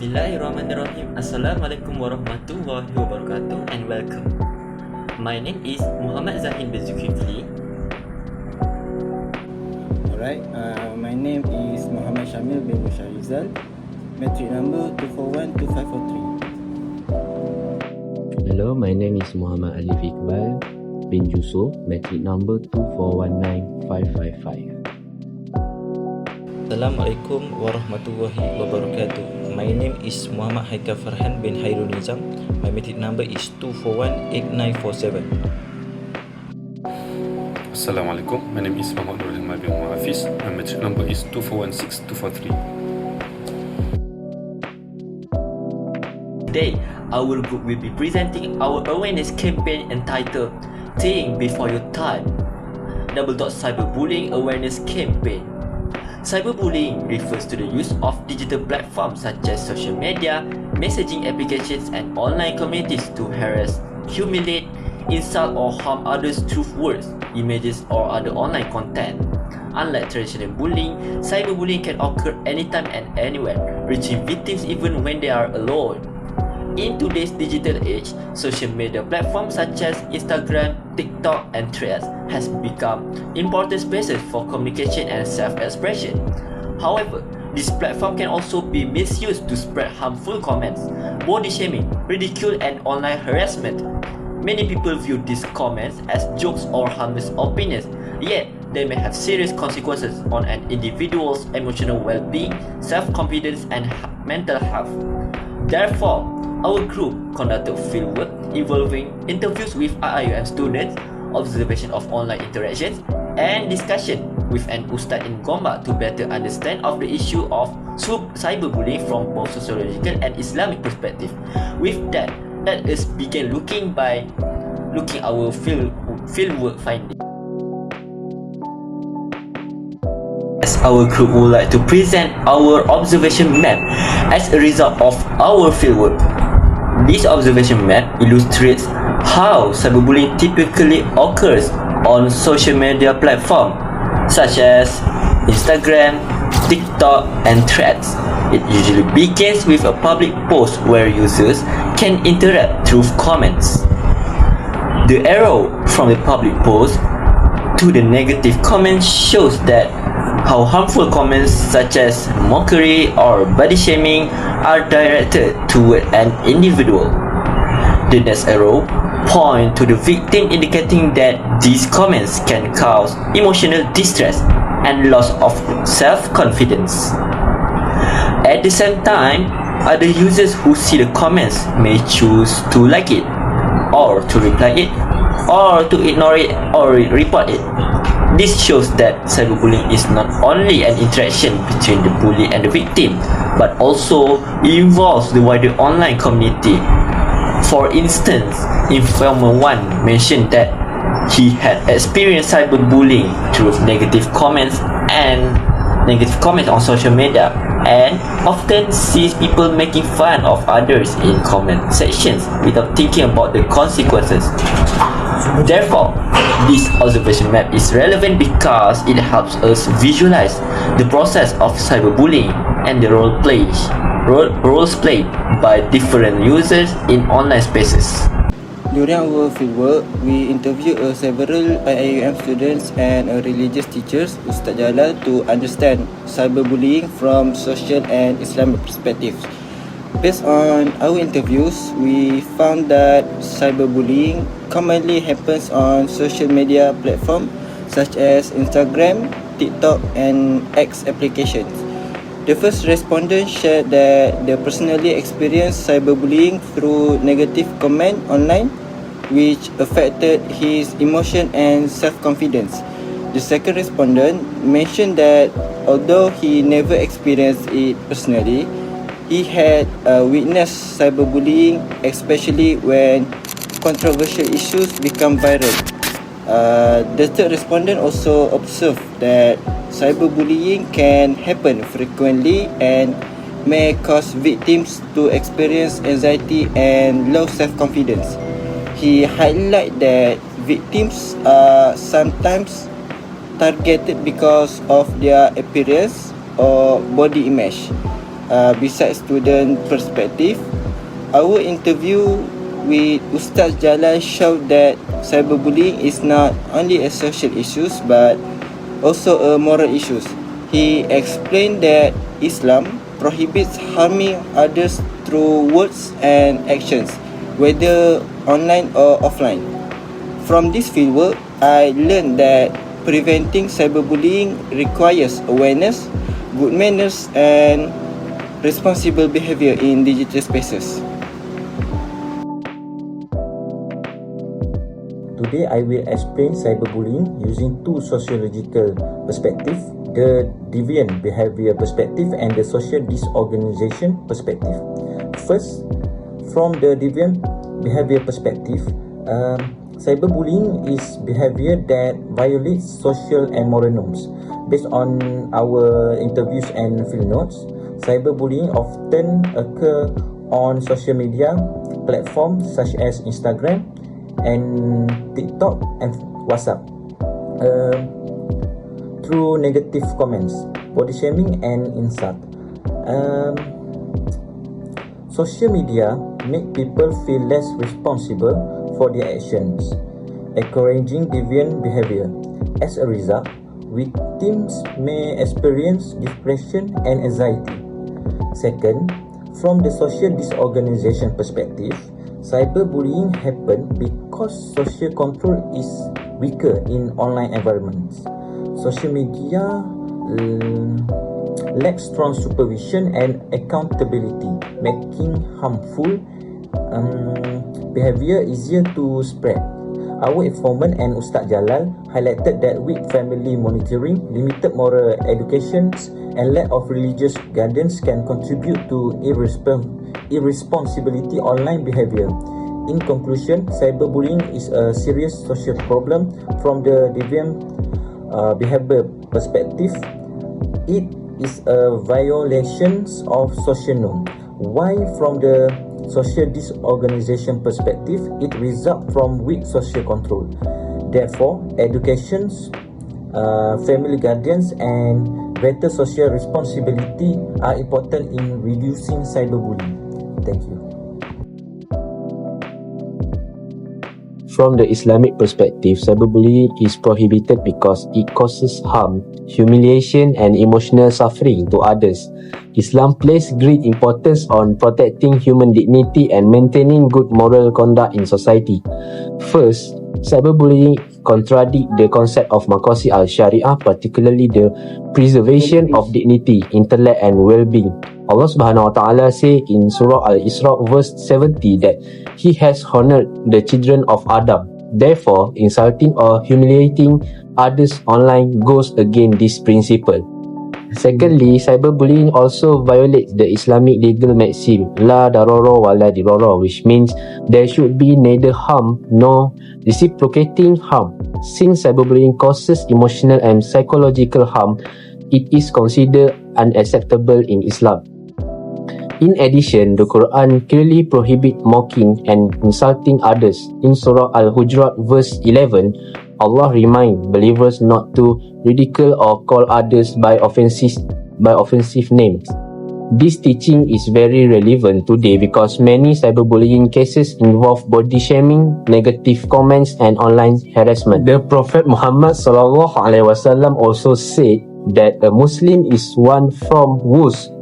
Bismillahirrahmanirrahim. Assalamualaikum warahmatullahi wabarakatuh and welcome. My name is Muhammad Zahin bin Zulkifli. Alright, my name is Muhammad Shamil bin Musharizal, metric number 2412543. Hello, my name is Muhammad Alif Iqbal bin Yusuf, metric number 2419555. Assalamualaikum warahmatullahi wabarakatuh. My name is Muhammad Haikal Farhan bin Hairul Nizam. My metric number is 2418947. Assalamualaikum. My name is Muhammad Nurul Hilmal bin Hafiz. My metric number is 2416243. Today, our group will be presenting our awareness campaign entitled Think Before Your Time. Cyberbullying Awareness Campaign. Cyberbullying refers to the use of digital platforms such as social media, messaging applications, and online communities to harass, humiliate, insult, or harm others through words, images, or other online content. Unlike traditional bullying, cyberbullying can occur anytime and anywhere, reaching victims even when they are alone. In today's digital age, social media platforms such as Instagram, TikTok, and Threads has become important spaces for communication and self-expression. However, this platform can also be misused to spread harmful comments, body shaming, ridicule, and online harassment. Many people view these comments as jokes or harmless opinions, yet they may have serious consequences on an individual's emotional well-being, self-confidence, and mental health. Therefore, our group conducted fieldwork involving interviews with IIUM students, observation of online interactions, and discussion with an ustad in Gombak to better understand of the issue of cyberbullying from both sociological and Islamic perspective. With that, let us begin looking our fieldwork findings. Our group would like to present our observation map as a result of our fieldwork. This observation map illustrates how cyberbullying typically occurs on social media platforms such as Instagram, TikTok, and Threads. It usually begins with a public post where users can interact through comments. The arrow from the public post to the negative comments shows that how harmful comments such as mockery or body shaming are directed toward an individual. The next arrow points to the victim, indicating that these comments can cause emotional distress and loss of self-confidence. At the same time, other users who see the comments may choose to like it, or to reply it, or to ignore it or report it. This shows that cyberbullying is not only an interaction between the bully and the victim, but also involves the wider online community. For instance, Informer 1 mentioned that he had experienced cyberbullying through negative comments on social media, and often sees people making fun of others in comment sections without thinking about the consequences. Therefore, this observation map is relevant because it helps us visualize the process of cyberbullying and the roles played by different users in online spaces. During our fieldwork, we interviewed several IIUM students and religious teachers, Ustaz Jalal, to understand cyberbullying from social and Islamic perspectives. Based on our interviews, we found that cyberbullying commonly happens on social media platforms such as Instagram, TikTok, and X applications. The first respondent shared that they personally experienced cyberbullying through negative comment online, which affected his emotion and self-confidence. The second respondent mentioned that although he never experienced it personally, he had witnessed cyberbullying, especially when controversial issues become viral. The third respondent also observed that cyberbullying can happen frequently and may cause victims to experience anxiety and low self-confidence. He highlighted that victims are sometimes targeted because of their appearance or body image. besides student perspective, our interview with Ustaz Jalal showed that cyberbullying is not only a social issue but also a moral issue. He explained that Islam prohibits harming others through words and actions, whether online or offline. From this fieldwork, I learned that preventing cyberbullying requires awareness, good manners, and responsible behavior in digital spaces. Today I will explain cyberbullying using two sociological perspectives, the deviant behavior perspective and the social disorganization perspective. First, from the deviant behavior perspective, cyberbullying is behavior that violates social and moral norms. Based on our interviews and field notes, cyberbullying often occur on social media platforms such as Instagram and TikTok and WhatsApp, through negative comments, body shaming and insult. Social media make people feel less responsible for their actions, encouraging deviant behavior. As a result, victims may experience depression and anxiety. Second, from the social disorganization perspective, cyberbullying happens because social control is weaker in online environments. Social media lacks strong supervision and accountability, making harmful behavior easier to spread. Our informant and Ustaz Jalal highlighted that weak family monitoring, limited moral education, and lack of religious guidance can contribute to irresponsibility online behavior. In conclusion, cyberbullying is a serious social problem. From the deviant behavior perspective, it is a violation of social norm. While from the social disorganization perspective, it results from weak social control. Therefore, educations, family guardians, and greater social responsibility are important in reducing cyberbullying. Thank you. From the Islamic perspective, cyberbullying is prohibited because it causes harm, humiliation, and emotional suffering to others. Islam places great importance on protecting human dignity and maintaining good moral conduct in society. First, cyberbullying contradicts the concept of maqasid al-Sharia, particularly the preservation of dignity, intellect, and well-being. Allah Subhanahu Wa Taala say in Surah Al-Isra verse 70 that He has honored the children of Adam. Therefore, insulting or humiliating others online goes against this principle. Secondly, cyberbullying also violates the Islamic legal maxim La darara wa la dirara, which means there should be neither harm nor reciprocating harm. Since cyberbullying causes emotional and psychological harm, it is considered unacceptable in Islam. In addition, the Quran clearly prohibits mocking and insulting others. In Surah Al-Hujurat verse 11, Allah reminds believers not to ridicule or call others by offensive names. This teaching is very relevant today because many cyberbullying cases involve body shaming, negative comments, and online harassment. The Prophet Muhammad SAW also said that a Muslim is one from whose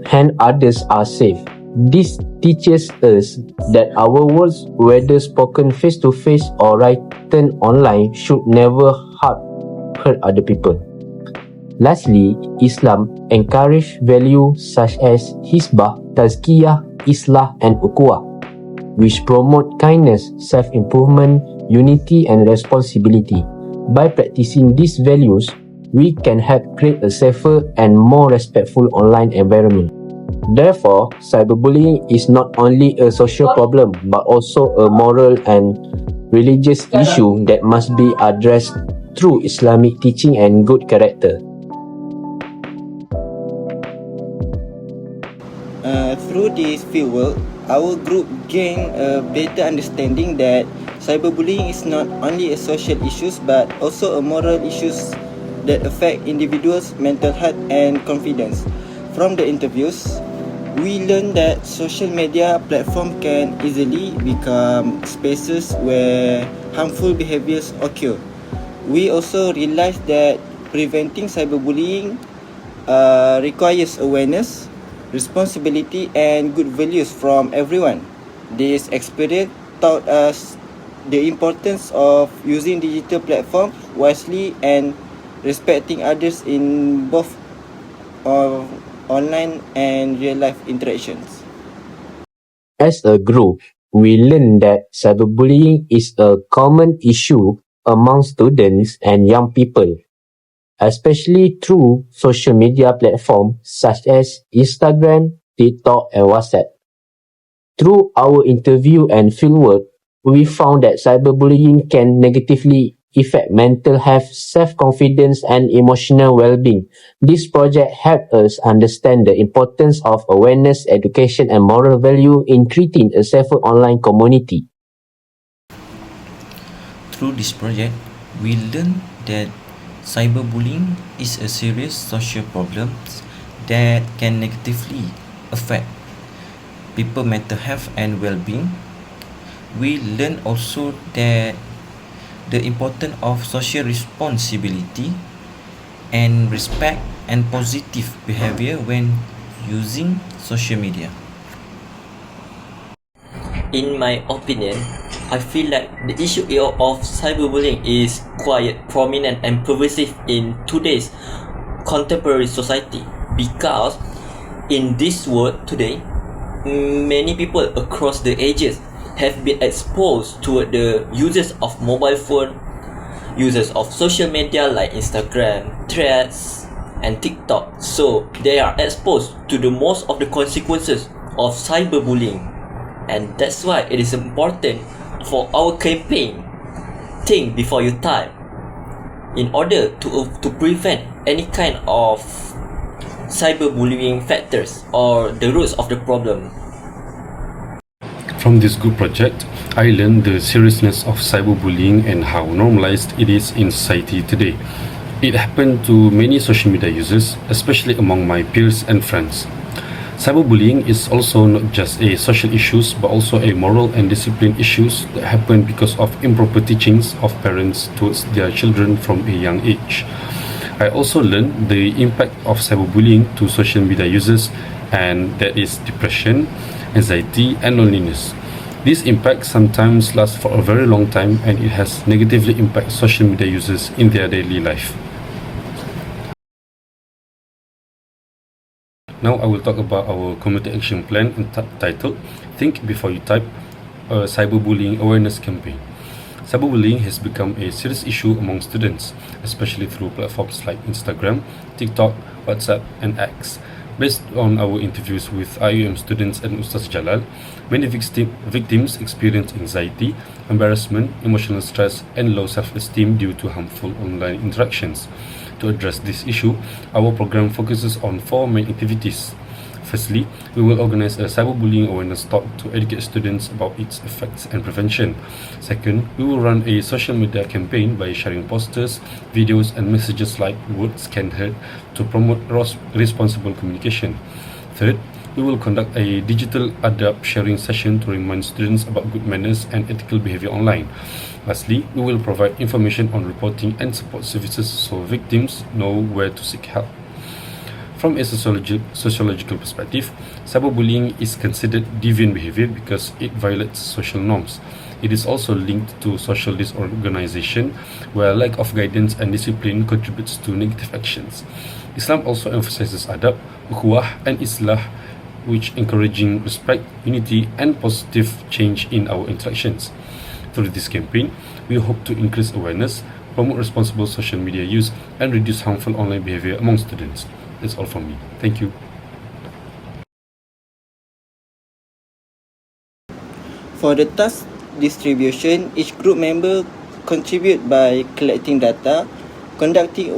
hand others are safe. This teaches us that our words, whether spoken face-to-face or written online, should never hurt other people. Lastly, Islam encourages values such as hisbah, tazkiyah, islah, and ukhuwah, which promote kindness, self-improvement, unity, and responsibility. By practicing these values, we can help create a safer and more respectful online environment. Therefore, cyberbullying is not only a social problem but also a moral and religious issue that must be addressed through Islamic teaching and good character. Through this fieldwork, our group gained a better understanding that cyberbullying is not only a social issue but also a moral issue that affect individuals' mental health and confidence. From the interviews, we learned that social media platform can easily become spaces where harmful behaviors occur. We also realized that preventing cyberbullying requires awareness, responsibility, and good values from everyone. This experience taught us the importance of using digital platforms wisely and respecting others in both online and real life interactions. As a group, we learned that cyberbullying is a common issue among students and young people, especially through social media platforms such as Instagram, TikTok, and WhatsApp. Through our interview and fieldwork, we found that cyberbullying can negatively affect mental health, self-confidence, and emotional well-being. This project helped us understand the importance of awareness, education, and moral value in creating a safer online community. Through this project, we learned that cyberbullying is a serious social problem that can negatively affect people's mental health and well-being. We learned also that the importance of social responsibility and respect and positive behavior when using social media. In my opinion, I feel like the issue of cyberbullying is quite prominent and pervasive in today's contemporary society, because in this world today, many people across the ages have been exposed to the uses of mobile phone, uses of social media like Instagram, Threads, and TikTok. So they are exposed to the most of the consequences of cyberbullying, and that's why it is important for our campaign, think before you type, in order to prevent any kind of cyberbullying factors or the roots of the problem. From this group project, I learned the seriousness of cyberbullying and how normalized it is in society today. It happened to many social media users, especially among my peers and friends. Cyberbullying is also not just a social issue but also a moral and discipline issues that happen because of improper teachings of parents towards their children from a young age. I also learned the impact of cyberbullying to social media users, and that is depression, anxiety, and loneliness. This impact sometimes lasts for a very long time, and it has negatively impacted social media users in their daily life. Now I will talk about our community action plan entitled Think Before You Type, a cyberbullying awareness campaign. Cyberbullying has become a serious issue among students, especially through platforms like Instagram, TikTok, WhatsApp, and X. Based on our interviews with IUM students and Ustaz Jalal, many victims experience anxiety, embarrassment, emotional stress, and low self-esteem due to harmful online interactions. To address this issue, our program focuses on 4 main activities. Firstly, we will organize a cyberbullying awareness talk to educate students about its effects and prevention. Second, we will run a social media campaign by sharing posters, videos, and messages like "Words Can Hurt" to promote responsible communication. Third, we will conduct a digital adab sharing session to remind students about good manners and ethical behavior online. Lastly, we will provide information on reporting and support services so victims know where to seek help. From a sociological perspective, cyberbullying is considered deviant behavior because it violates social norms. It is also linked to social disorganization, where lack of guidance and discipline contributes to negative actions. Islam also emphasizes adab, ukhuwah, and islah, which encouraging respect, unity, and positive change in our interactions. Through this campaign, we hope to increase awareness, promote responsible social media use, and reduce harmful online behavior among students. That's all from me. Thank you. For the task distribution, each group member contribute by collecting data, conducting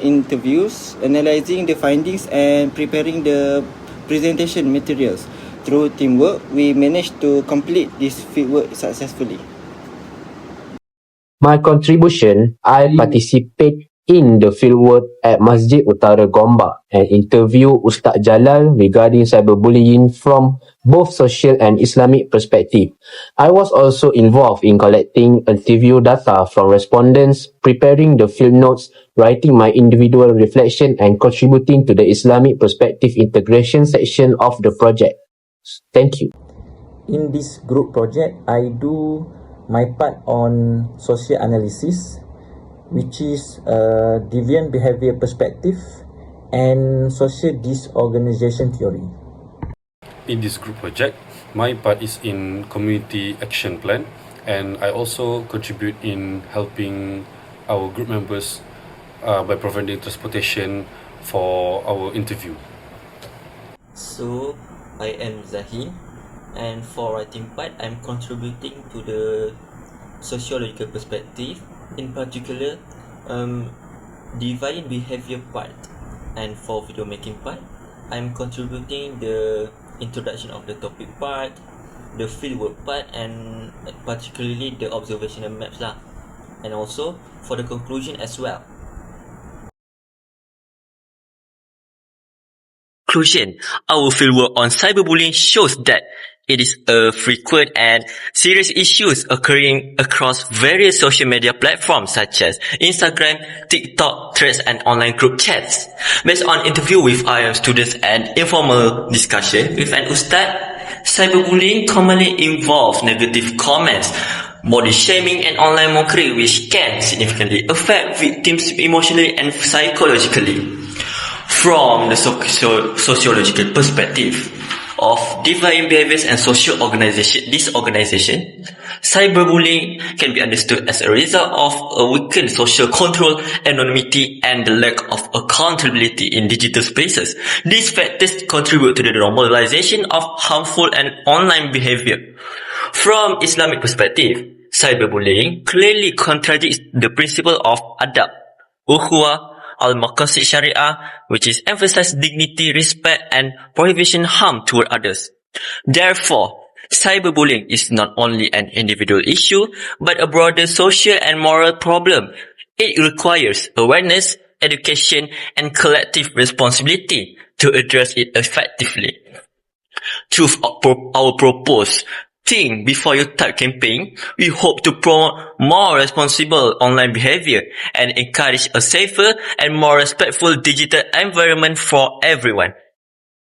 interviews, analyzing the findings, and preparing the presentation materials. Through teamwork, we managed to complete this fieldwork successfully. My contribution, I participate in the fieldwork at Masjid Utara Gombak and interview Ustaz Jalal regarding cyberbullying from both social and Islamic perspective. I was also involved in collecting interview data from respondents, preparing the field notes, writing my individual reflection and contributing to the Islamic perspective integration section of the project. Thank you. In this group project, I do my part on social analysis, which is deviant behavior perspective and social disorganization theory. In this group project, my part is in community action plan, and I also contribute in helping our group members by providing transportation for our interview. So, I am Zahin, and for writing part, I'm contributing to the sociological perspective, in particular, deviant behavior part. And for video making part, I'm contributing the introduction of the topic part, the fieldwork part, and particularly the observational maps lah. And also for the conclusion as well. Conclusion, our fieldwork on cyberbullying shows that it is a frequent and serious issues occurring across various social media platforms such as Instagram, TikTok, Threads, and online group chats. Based on interview with IM students and informal discussion with an ustad, cyberbullying commonly involves negative comments, body shaming, and online mockery, which can significantly affect victims emotionally and psychologically. From the sociological perspective of deviant behaviors and social disorganization, cyberbullying can be understood as a result of a weakened social control, anonymity, and the lack of accountability in digital spaces. These factors contribute to the normalization of harmful and online behavior. From Islamic perspective, cyberbullying clearly contradicts the principle of adab, ukhuwah, al-maqasid syariah, which is emphasize dignity, respect, and prohibition harm toward others. Therefore, cyberbullying is not only an individual issue, but a broader social and moral problem. It requires awareness, education, and collective responsibility to address it effectively. Through our proposed Think Before You Type campaign, we hope to promote more responsible online behavior and encourage a safer and more respectful digital environment for everyone.